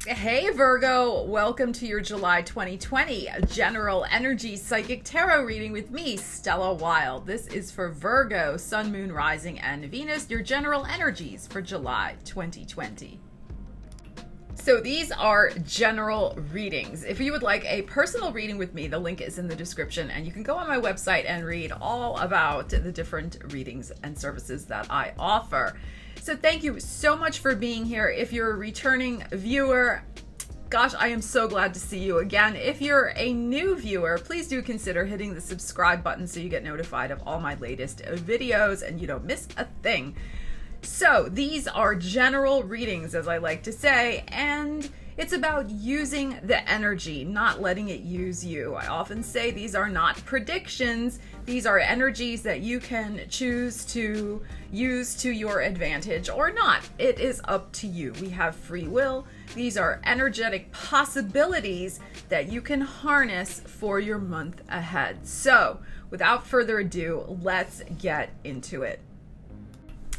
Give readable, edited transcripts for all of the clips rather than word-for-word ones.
Hey Virgo, welcome to your July 2020 General Energy Psychic Tarot reading with me, Stella Wilde. This is for Virgo, Sun, Moon, Rising, and Venus, your general energies for July 2020. So these are general readings. If you would like a personal reading with me, the link is in the description, and you can go on my website and read all about the different readings and services that I offer. So thank you so much for being here. If you're a returning viewer, gosh, I am so glad to see you again. If you're a new viewer, please do consider hitting the subscribe button so you get notified of all my latest videos and you don't miss a thing. So these are general readings, as I like to say, and it's about using the energy, not letting it use you. I often say these are not predictions. These are energies that you can choose to use to your advantage or not. It is up to you. We have free will. These are energetic possibilities that you can harness for your month ahead. So without further ado, let's get into it.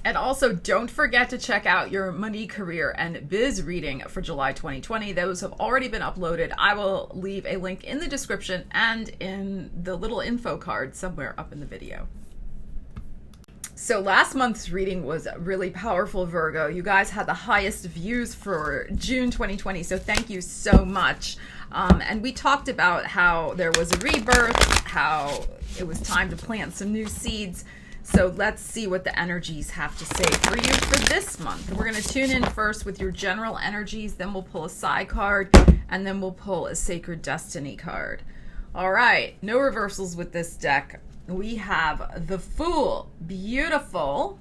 And also, don't forget to check out your money, career, and biz reading for July 2020. Those have already been uploaded. I will leave a link in the description and in the little info card somewhere up in the video. So last month's reading was really powerful, Virgo. You guys had the highest views for June 2020, so thank you so much. And we talked about how there was a rebirth, how it was time to plant some new seeds. So let's see what the energies have to say for you for this month. We're going to tune in first with your general energies, then we'll pull a side card, and then we'll pull a Sacred Destiny card. All right, no reversals with this deck. We have the Fool. Beautiful.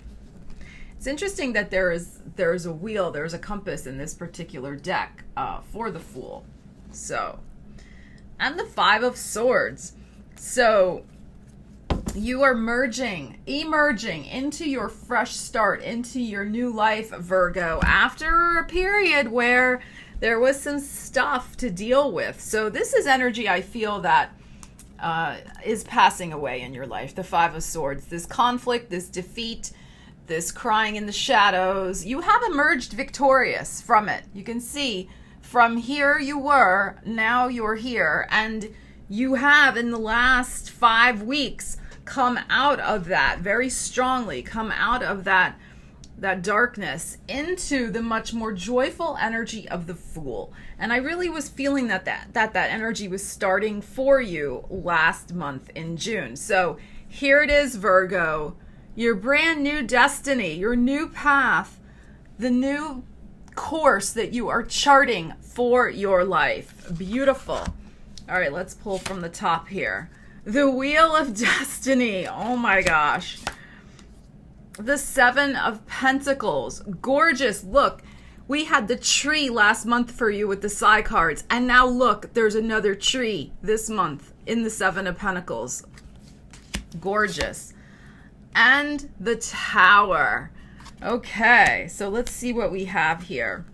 It's interesting that there's a wheel, there's a compass in this particular deck for the Fool. So, and the Five of Swords. So, you are emerging into your fresh start, into your new life, Virgo, after a period where there was some stuff to deal with. So this is energy I feel that is passing away in your life. The Five of Swords, this conflict, this defeat, this crying in the shadows. You have emerged victorious from it. You can see from here you were, now you're here, and you have in the last 5 weeks come out of that very strongly, come out of that darkness into the much more joyful energy of the Fool. And I really was feeling that energy was starting for you last month in June. So here it is, Virgo, your brand new destiny, your new path, the new course that you are charting for your life. Beautiful. All right, let's pull from the top here. The Wheel of Destiny. Oh my gosh. The Seven of Pentacles. Gorgeous. Look, we had the tree last month for you with the side cards. And now look, there's another tree this month in the Seven of Pentacles. Gorgeous. And the Tower. Okay, so let's see what we have here.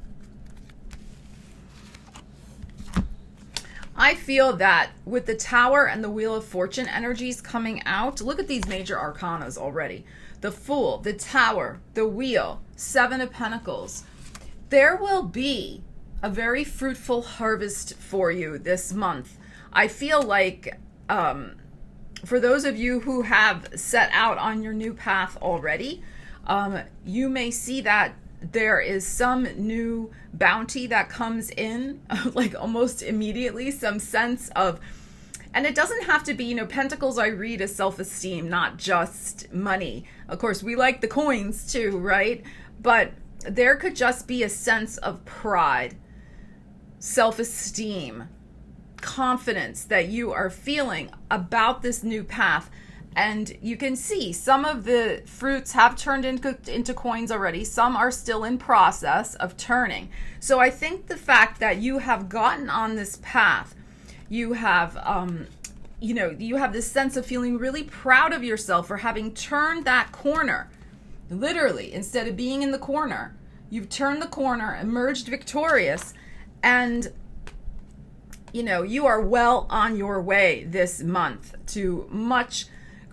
I feel that with the Tower and the Wheel of Fortune energies coming out, look at these major arcanas already. The Fool, the Tower, the Wheel, Seven of Pentacles. There will be a very fruitful harvest for you this month. I feel like for those of you who have set out on your new path already, you may see that there is some new bounty that comes in like almost immediately, some sense of, and it doesn't have to be, Pentacles I read as self-esteem, not just money. Of course, we like the coins too, right? But there could just be a sense of pride, self-esteem, confidence that you are feeling about this new path. And you can see some of the fruits have turned into coins already. Some are still in process of turning. So I think the fact that you have gotten on this path, you have, you have this sense of feeling really proud of yourself for having turned that corner. Literally, instead of being in the corner, you've turned the corner, emerged victorious, and you are well on your way this month to much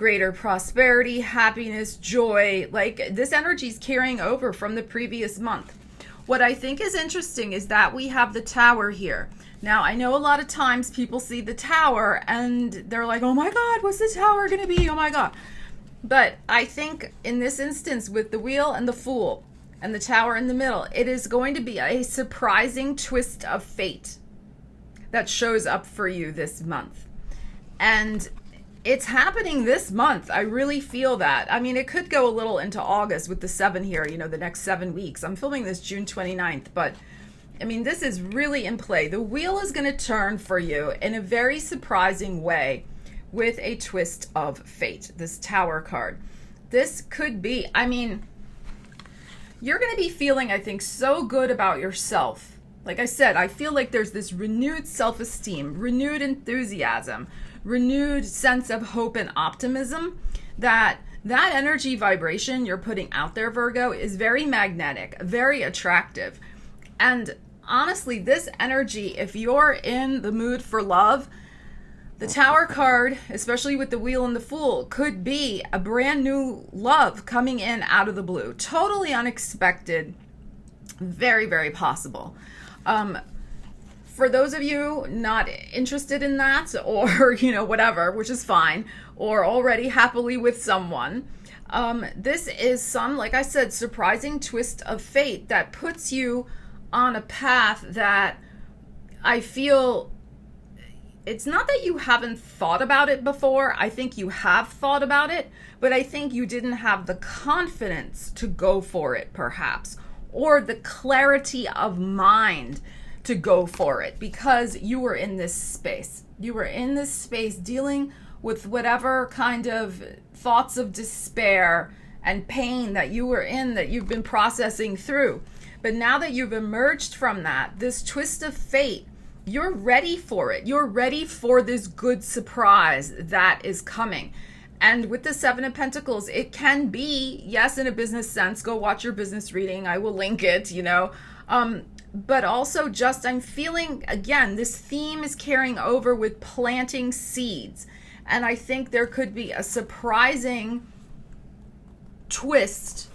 greater prosperity, happiness, joy. Like this energy is carrying over from the previous month. what I think is interesting is that we have the Tower here. Now, I know a lot of times people see the Tower and they're like, oh my God, what's the Tower going to be? Oh my God. But I think in this instance with the Wheel and the Fool and the Tower in the middle, it is going to be a surprising twist of fate that shows up for you this month. And it's happening this month. I really feel that. I mean, it could go a little into August with the 7 here, the next 7 weeks. I'm filming this June 29th, but I mean, this is really in play. The wheel is going to turn for you in a very surprising way with a twist of fate, this Tower card. This could be, I mean, you're going to be feeling, I think, so good about yourself. Like I said, I feel like there's this renewed self-esteem, renewed enthusiasm, renewed sense of hope and optimism, that energy vibration you're putting out there, Virgo, is very magnetic, very attractive. And honestly, this energy, if you're in the mood for love, the Tower card, especially with the Wheel and the Fool, could be a brand new love coming in out of the blue. Totally unexpected. Very, very possible. For those of you not interested in that, or, whatever, which is fine, or already happily with someone, this is some, like I said, surprising twist of fate that puts you on a path that I feel, it's not that you haven't thought about it before. I think you have thought about it, but I think you didn't have the confidence to go for it, perhaps, or the clarity of mind to go for it, because you were in this space. You were in this space dealing with whatever kind of thoughts of despair and pain that you were in, that you've been processing through. But now that you've emerged from that, this twist of fate, you're ready for it. You're ready for this good surprise that is coming. And with the 7 of Pentacles, it can be, yes, in a business sense, go watch your business reading. I will link it, but also just, I'm feeling, again, this theme is carrying over with planting seeds. And I think there could be a surprising twist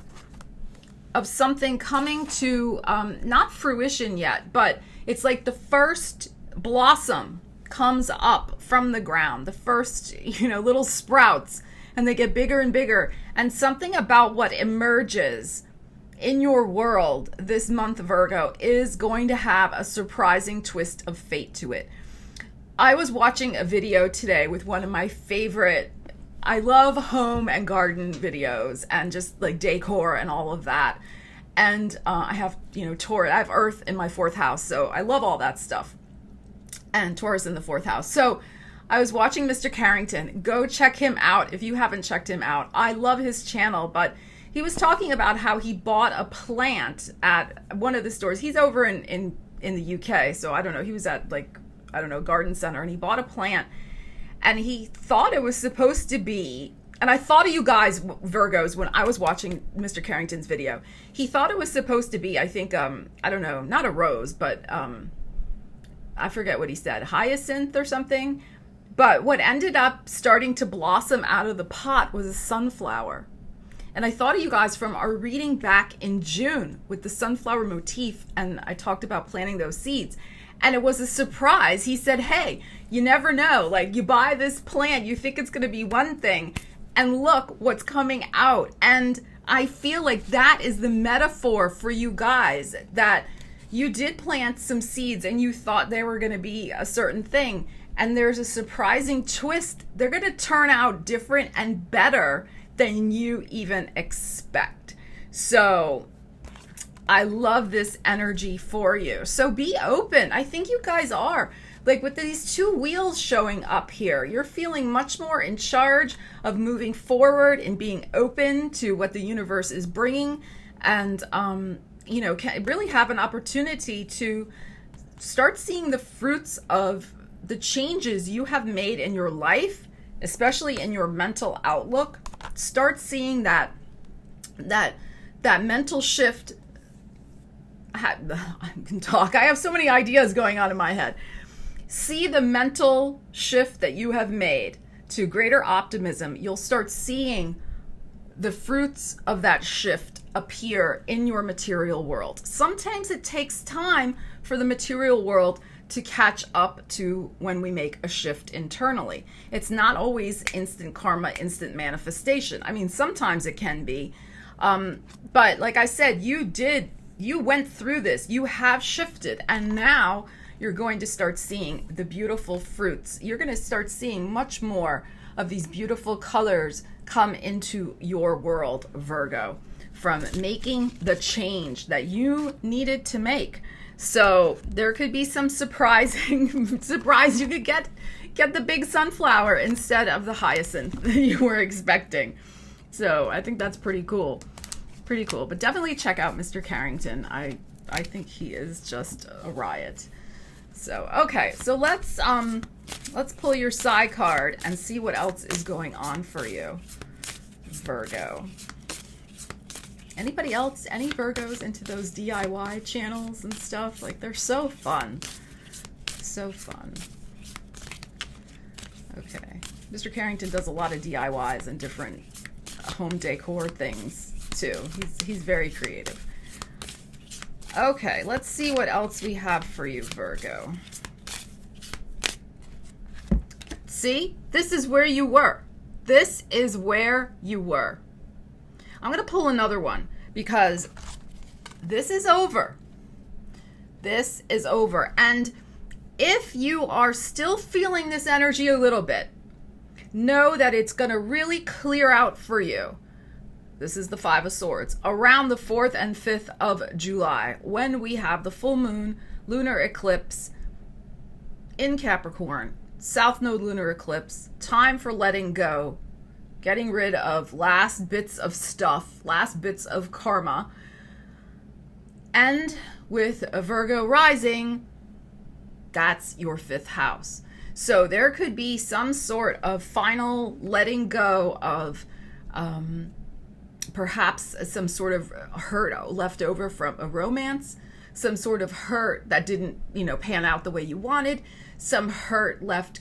of something coming to, not fruition yet, but it's like the first blossom comes up from the ground, the first, little sprouts, and they get bigger and bigger. And something about what emerges in your world this month, Virgo, is going to have a surprising twist of fate to it. I was watching a video today with one of my favorite, I love home and garden videos and just like decor and all of that. And I have, Taurus, I have Earth in my 4th house, so I love all that stuff. And Taurus in the 4th house. So I was watching Mr. Carrington. Go check him out if you haven't checked him out. I love his channel, but he was talking about how he bought a plant at one of the stores. He's over in the UK, so I don't know. He was at garden center, and he bought a plant, and he thought it was supposed to be, and I thought of you guys, Virgos, when I was watching Mr. Carrington's video. He thought it was supposed to be, I think, I don't know, not a rose, but I forget what he said, hyacinth or something. But what ended up starting to blossom out of the pot was a sunflower. And I thought of you guys from our reading back in June with the sunflower motif, and I talked about planting those seeds. And it was a surprise. He said, hey, you never know. Like, you buy this plant, you think it's going to be one thing, and look what's coming out. And I feel like that is the metaphor for you guys, that you did plant some seeds and you thought they were going to be a certain thing. And there's a surprising twist. They're going to turn out different and better than you even expect. So I love this energy for you. So be open. I think you guys are. Like with these 2 wheels showing up here, you're feeling much more in charge of moving forward and being open to what the universe is bringing, and can really have an opportunity to start seeing the fruits of the changes you have made in your life, especially in your mental outlook. Start seeing that mental shift. I can talk. I have so many ideas going on in my head. See the mental shift that you have made to greater optimism. You'll start seeing the fruits of that shift appear in your material world. Sometimes it takes time for the material world to catch up to when we make a shift internally. It's not always instant karma, instant manifestation. I mean, sometimes it can be. But like I said, you went through this, you have shifted, and now you're going to start seeing the beautiful fruits. You're going to start seeing much more of these beautiful colors come into your world, Virgo, from making the change that you needed to make. So there could be some surprising surprise. You could get the big sunflower instead of the hyacinth that you were expecting. So I think that's pretty cool. Pretty cool. But definitely check out Mr. Carrington. I think he is just a riot. So okay, so let's pull your side card and see what else is going on for you, Virgo. Anybody else, any Virgos into those DIY channels and stuff? Like, they're so fun. So fun. Okay. Mr. Carrington does a lot of DIYs and different home decor things too. He's very creative. Okay, let's see what else we have for you, Virgo. See? This is where you were. This is where you were. I'm going to pull another one because this is over. This is over. And if you are still feeling this energy a little bit, know that it's going to really clear out for you. This is the Five of Swords. Around the 4th and 5th of July, when we have the full moon lunar eclipse in Capricorn, South Node lunar eclipse, time for letting go, getting rid of last bits of stuff, last bits of karma. And with a Virgo rising, that's your 5th house. So there could be some sort of final letting go of perhaps some sort of hurt left over from a romance, some sort of hurt that didn't, pan out the way you wanted, some hurt left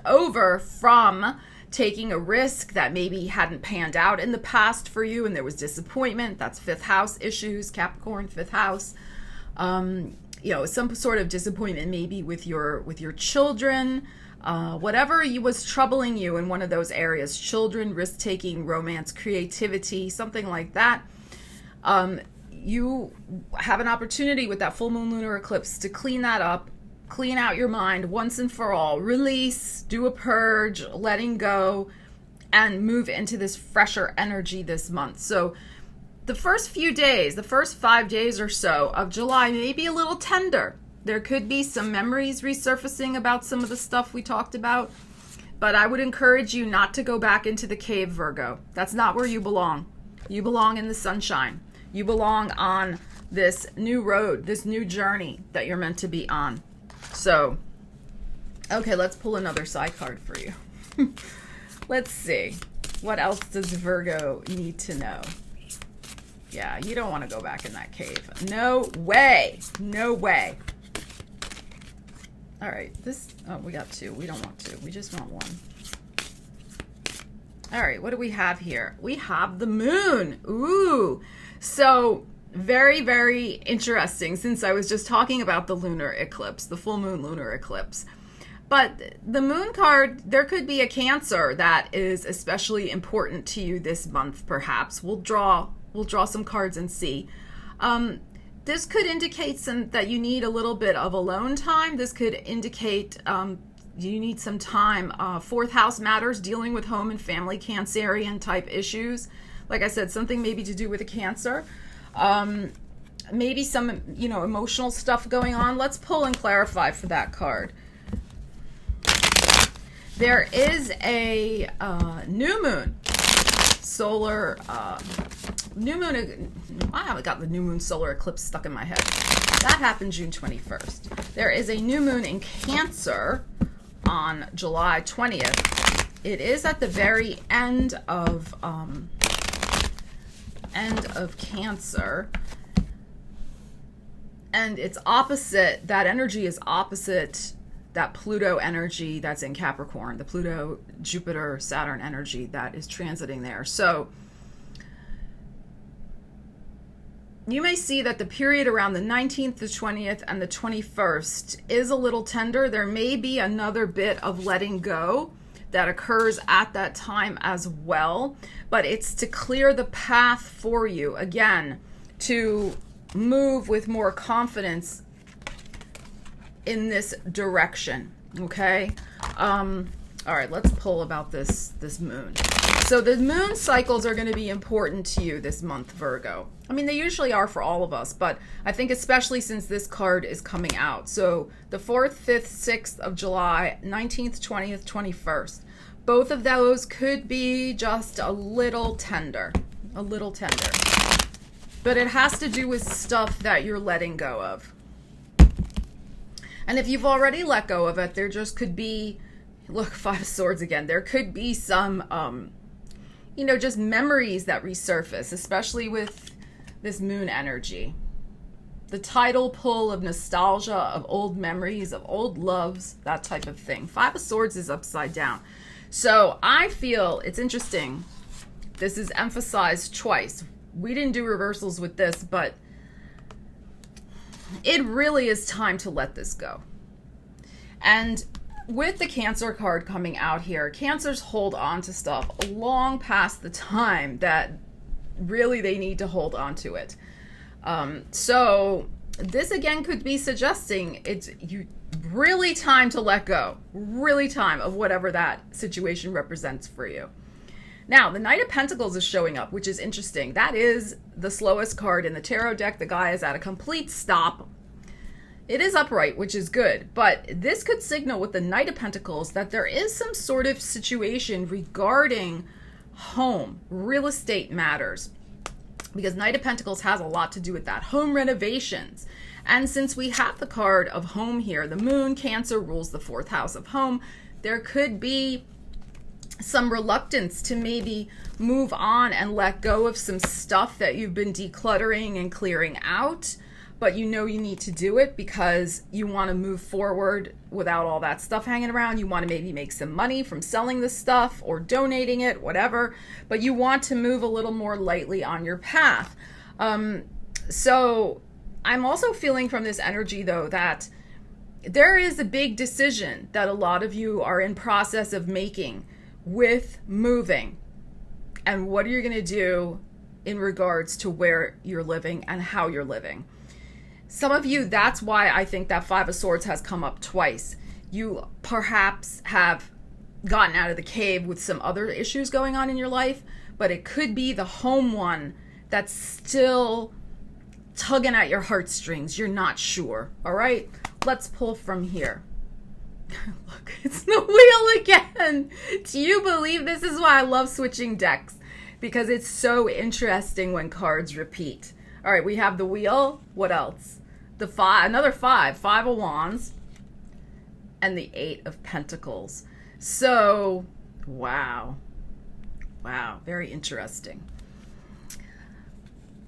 over from taking a risk that maybe hadn't panned out in the past for you and there was disappointment. That's 5th house issues, Capricorn, 5th house. Some sort of disappointment maybe with your children, whatever was troubling you in one of those areas, children, risk-taking, romance, creativity, something like that. You have an opportunity with that full moon lunar eclipse to clean that up, clean out your mind once and for all, release, do a purge, letting go, and move into this fresher energy this month. So the first few days, the first 5 days or so of July may be a little tender. There could be some memories resurfacing about some of the stuff we talked about, but I would encourage you not to go back into the cave, Virgo. That's not where you belong. You belong in the sunshine. You belong on this new road, this new journey that you're meant to be on. So, okay, let's pull another side card for you. Let's see. What else does Virgo need to know? Yeah, you don't want to go back in that cave. No way. No way. All right, we got 2. We don't want 2. We just want 1. All right, what do we have here? We have the moon. Ooh. So very, very interesting, since I was just talking about the lunar eclipse, the full moon lunar eclipse. But the moon card, there could be a Cancer that is especially important to you this month, perhaps. We'll draw some cards and see. This could indicate that you need a little bit of alone time. This could indicate you need some time. 4th house matters, dealing with home and family Cancerian type issues. Like I said, something maybe to do with a Cancer. Maybe some, emotional stuff going on. Let's pull and clarify for that card. There is a new moon. Solar new moon. I haven't got the new moon solar eclipse stuck in my head. That happened June 21st. There is a new moon in Cancer on July 20th. It is at the very end of Cancer, and it's opposite. That energy is opposite that Pluto energy that's in Capricorn, the Pluto, Jupiter, Saturn energy that is transiting there. So you may see that the period around the 19th, the 20th, and the 21st is a little tender. There may be another bit of letting go that occurs at that time as well, but it's to clear the path for you, again, to move with more confidence in this direction, okay? All right, let's pull about this moon. So the moon cycles are going to be important to you this month, Virgo. I mean, they usually are for all of us, but I think especially since this card is coming out. So the 4th, 5th, 6th of July, 19th, 20th, 21st. Both of those could be just a little tender. A little tender. But it has to do with stuff that you're letting go of. And if you've already let go of it, there just could be, look, 5 of Swords again. There could be some, just memories that resurface, especially with this moon energy. The tidal pull of nostalgia, of old memories, of old loves, that type of thing. 5 of Swords is upside down. So I feel it's interesting. This is emphasized twice. We didn't do reversals with this, but it really is time to let this go. And with the Cancer card coming out here, Cancers hold on to stuff long past the time that really they need to hold on to it. So this again could be suggesting it's you really time to let go, really time of whatever that situation represents for you. Now, the Knight of Pentacles is showing up, which is interesting. That is the slowest card in the tarot deck. The guy is at a complete stop. It is upright, which is good, but this could signal with the Knight of Pentacles that there is some sort of situation regarding home, real estate matters, because Knight of Pentacles has a lot to do with that, home renovations. And since we have the card of home here, the moon, Cancer, rules the 4th house of home, there could be some reluctance to maybe move on and let go of some stuff that you've been decluttering and clearing out, but you know you need to do it because you want to move forward without all that stuff hanging around. You want to maybe make some money from selling the stuff or donating it, whatever, but you want to move a little more lightly on your path. So I'm also feeling from this energy, though, that there is a big decision that a lot of you are in process of making with moving and what are you going to do in regards to where you're living and how you're living. Some of you, that's why I think that 5 of Swords has come up twice. You perhaps have gotten out of the cave with some other issues going on in your life, but it could be the home one that's still tugging at your heartstrings. You're not sure. All right, let's pull from here. Look, it's the wheel again. Do you believe this is why I love switching decks? Because it's so interesting when cards repeat. All right, we have the wheel. What else? The 5, another 5 of Wands, and the 8 of Pentacles. So, wow, very interesting.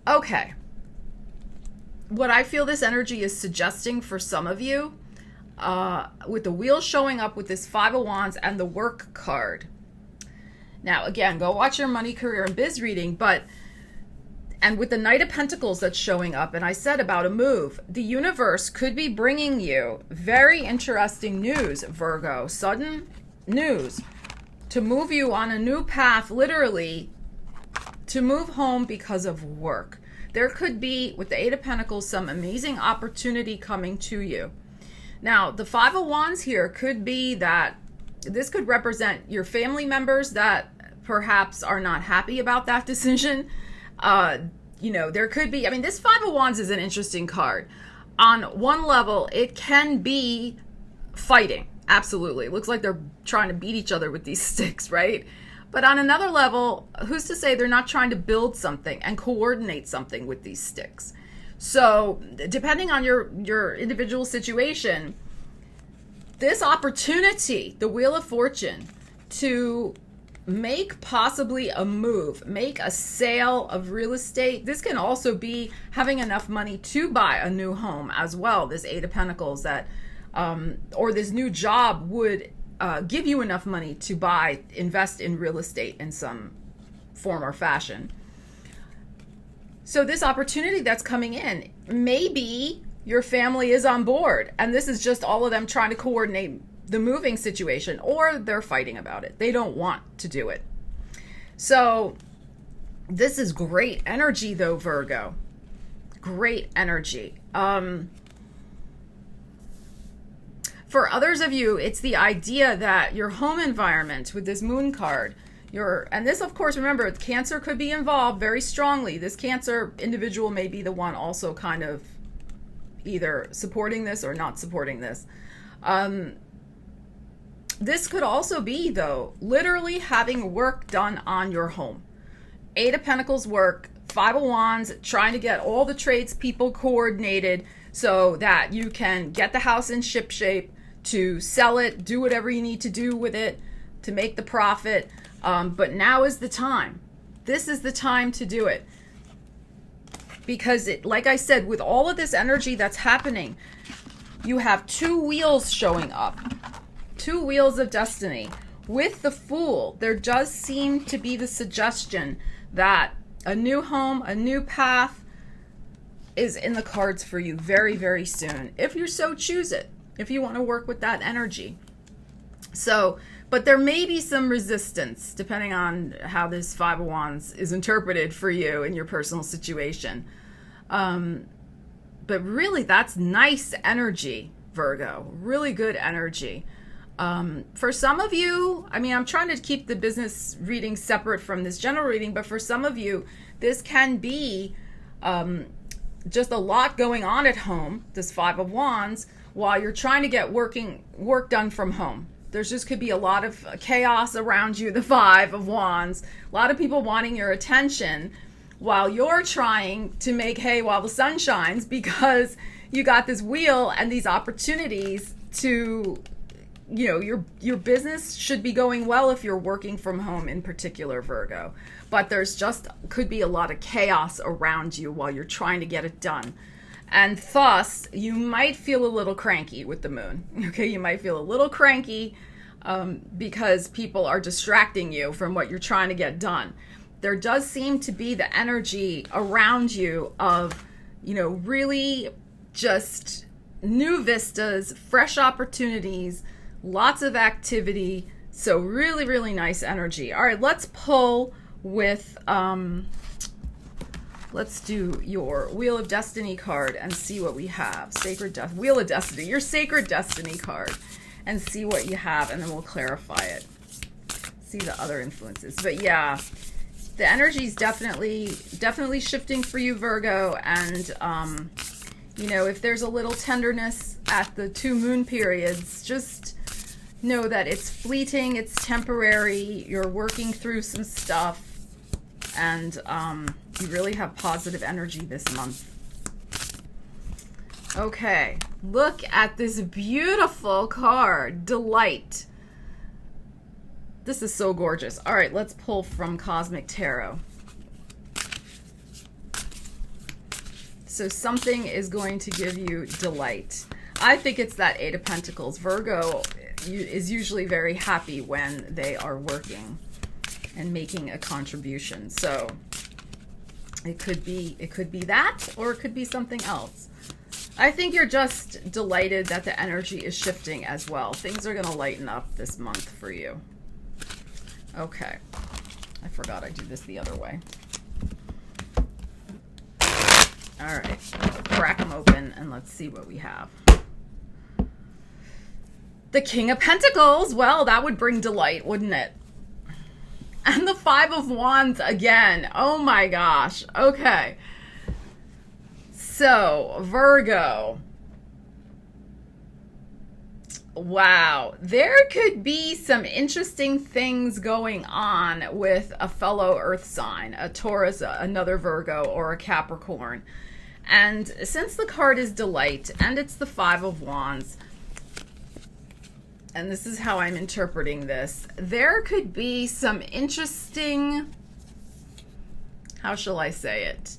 Okay, what I feel this energy is suggesting for some of you, with the wheel showing up with this 5 of Wands and the work card. Now, again, go watch your money, career, and biz reading, and with the Knight of Pentacles that's showing up, and I said about a move, the universe could be bringing you very interesting news, Virgo, sudden news to move you on a new path, literally, to move home because of work. There could be, with the 8 of Pentacles, some amazing opportunity coming to you. Now, the 5 of Wands here could be that this could represent your family members that perhaps are not happy about that decision. There could be, this 5 of Wands is an interesting card. On one level, it can be fighting. Absolutely. It looks like they're trying to beat each other with these sticks, right? But on another level, who's to say they're not trying to build something and coordinate something with these sticks? So depending on your individual situation, this opportunity, the Wheel of Fortune, to make possibly a move, make a sale of real estate. This can also be having enough money to buy a new home as well. This 8 of Pentacles that, or this new job would give you enough money to invest in real estate in some form or fashion. So this opportunity that's coming in, maybe your family is on board and this is just all of them trying to coordinate the moving situation, or they're fighting about it. They don't want to do it. So this is great energy though, Virgo. Great energy. For others of you, it's the idea that your home environment with this moon card, and this, of course, remember, Cancer could be involved very strongly. This Cancer individual may be the one also kind of either supporting this or not supporting this. This could also be, though, literally having work done on your home. Eight of Pentacles work, Five of Wands, trying to get all the tradespeople coordinated so that you can get the house in ship shape, to sell it, do whatever you need to do with it to make the profit. But now is the time. This is the time to do it. Because, like I said, with all of this energy that's happening, you have two wheels showing up. Two wheels of destiny. With the Fool, there does seem to be the suggestion that a new home, a new path is in the cards for you very, very soon. If you so choose it. If you want to work with that energy. So, but there may be some resistance depending on how this Five of Wands is interpreted for you in your personal situation. But really, that's nice energy, Virgo. Really good energy. For some of you, I mean, I'm trying to keep the business reading separate from this general reading, but for some of you, this can be just a lot going on at home, this Five of Wands, while you're trying to get work done from home. There's just could be a lot of chaos around you, the Five of Wands, a lot of people wanting your attention while you're trying to make hay while the sun shines, because you got this wheel and these opportunities to, you know, your business should be going well if you're working from home in particular, Virgo. But there's just could be a lot of chaos around you while you're trying to get it done. And thus, you might feel a little cranky with the moon. Okay, you might feel a little cranky because people are distracting you from what you're trying to get done. There does seem to be the energy around you of, you know, really just new vistas, fresh opportunities, lots of activity. So really, really nice energy. All right, let's pull with... let's do your Wheel of Destiny card and see what we have. Wheel of Destiny, your Sacred Destiny card, and see what you have, and then we'll clarify it. See the other influences. But yeah, the energy is definitely shifting for you, Virgo. And, you know, if there's a little tenderness at the 2 moon periods, just know that it's fleeting, it's temporary, you're working through some stuff. And you really have positive energy this month. Okay, look at this beautiful card, Delight. This is so gorgeous. All right, let's pull from Cosmic Tarot. So something is going to give you delight. I think it's that Eight of Pentacles. Virgo is usually very happy when they are working and making a contribution. So it could be that, or it could be something else. I think you're just delighted that the energy is shifting as well. Things are going to lighten up this month for you. Okay. I forgot I do this the other way. All right. Crack them open and let's see what we have. The King of Pentacles. Well, that would bring delight, wouldn't it? And the Five of Wands again. Oh my gosh. Okay. So, Virgo. Wow. There could be some interesting things going on with a fellow earth sign, a Taurus, another Virgo, or a Capricorn. And since the card is delight and it's the Five of Wands, and this is how I'm interpreting this, there could be some interesting, how shall I say it?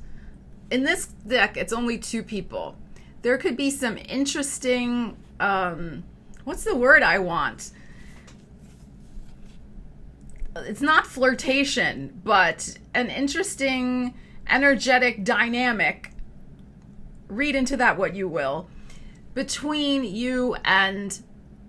In this deck, it's only 2 people. There could be some interesting, what's the word I want? It's not flirtation, but an interesting energetic dynamic, read into that what you will, between you and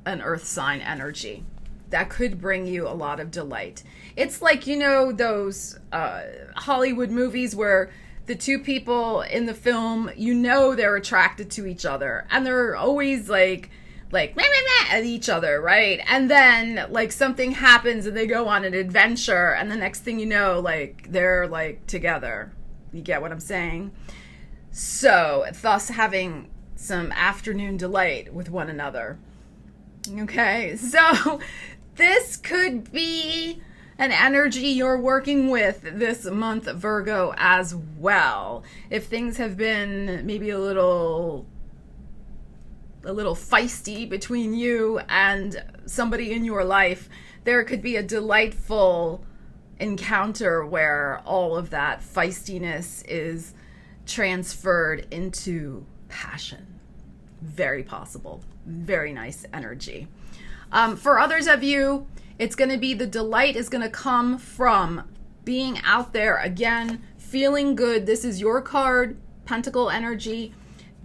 an earth sign energy that could bring you a lot of delight. It's like, you know, those Hollywood movies where the two people in the film, you know, they're attracted to each other and they're always like meh, meh, meh, at each other, right? And then like something happens and they go on an adventure and the next thing you know, like they're like together. You get what I'm saying? So thus having some afternoon delight with one another. Okay, so this could be an energy you're working with this month, Virgo, as well. If things have been maybe a little feisty between you and somebody in your life, there could be a delightful encounter where all of that feistiness is transferred into passion. Very possible. Very nice energy. For others of you, it's going to be the delight is going to come from being out there again, feeling good. This is your card, Pentacle energy,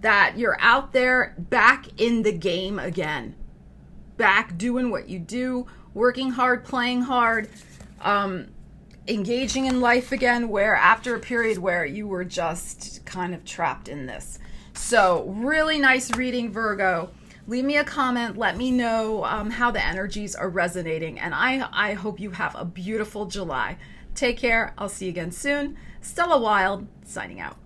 that you're out there back in the game again, back doing what you do, working hard, playing hard, engaging in life again, where after a period where you were just kind of trapped in this. So really nice reading, Virgo. Leave me a comment. Let me know how the energies are resonating. And I hope you have a beautiful July. Take care. I'll see you again soon. Stella Wilde, signing out.